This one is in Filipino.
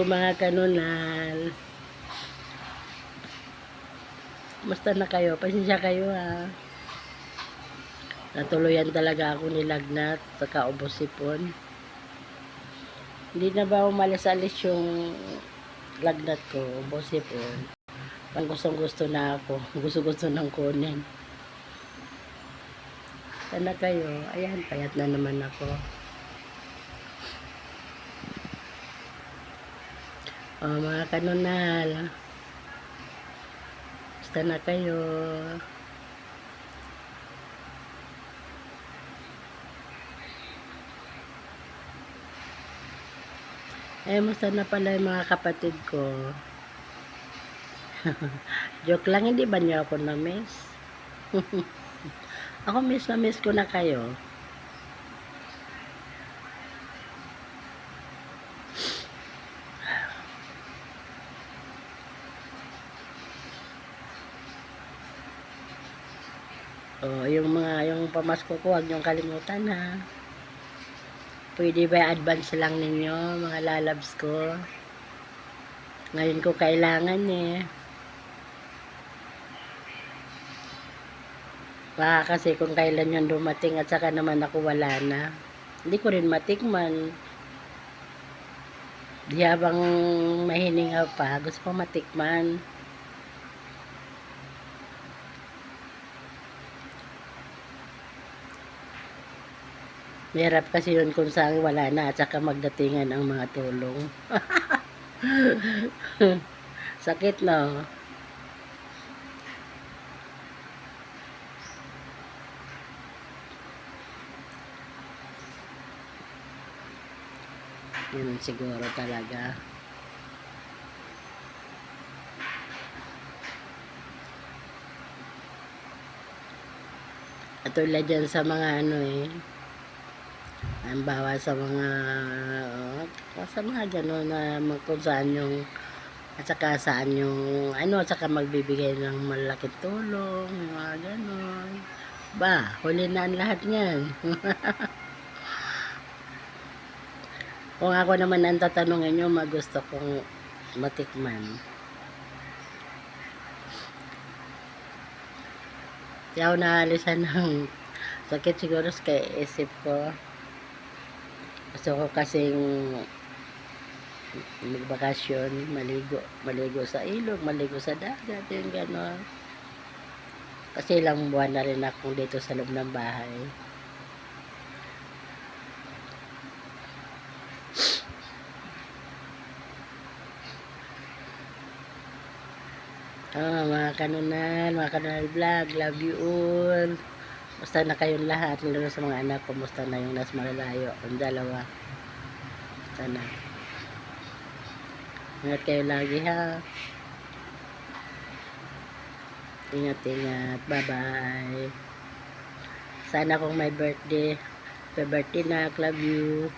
mga kanunal. Basta na kayo, pasensya kayo ha. Natuluyan talaga ako nilagnat sa kaubos sipon. Hindi na ba umalis-alis yung lagnat ko, ubos sipon. Pang gustong-gusto na ako, gusto-gusto nang kunin. Sana kayo, ayan, payat na naman ako. Mga kanunal, basta na kayo. Musta na pala yung mga kapatid ko. Joke lang, hindi ba niyo ako na-miss? Ako miss na miss ko na kayo. Yung pamasko ko, huwag niyong kalimutan ha. Pwede ba advance lang ninyo, mga lalabs ko? Ngayon ko kailangan eh. Baka kasi kung kailan yun dumating at saka naman ako wala na. Hindi ko rin matikman. Di habang mahininga pa, gusto ko matikman. Mahirap kasi yun kung saan wala na at saka magdatingan ang mga tulong. Sakit no? Yun siguro talaga. At tulad dyan sa mga ang bawa sa mga gano'n na kung saan yung at saan yung at saka magbibigay ng malaking tulong, mga gano'n. Huli na ang lahat niyan. Kung ako naman ang tatanungin nyo, magusto kong matikman. Di ako naalisan ng sakit siguro sa isip ko. Gusto ko kasing magbakasyon, maligo sa ilog, maligo sa dagat, yung gano'n. Kasi ilang buwan na rin ako dito sa loob ng bahay. Mga kanunal vlog, love you all. Basta na kayong lahat, lalo sa mga anak ko, basta na yung nas malalayo, ang dalawa. Basta na. Ingat kayo lagi ha. Ingat, bye bye. Sana kung may birthday na, love you.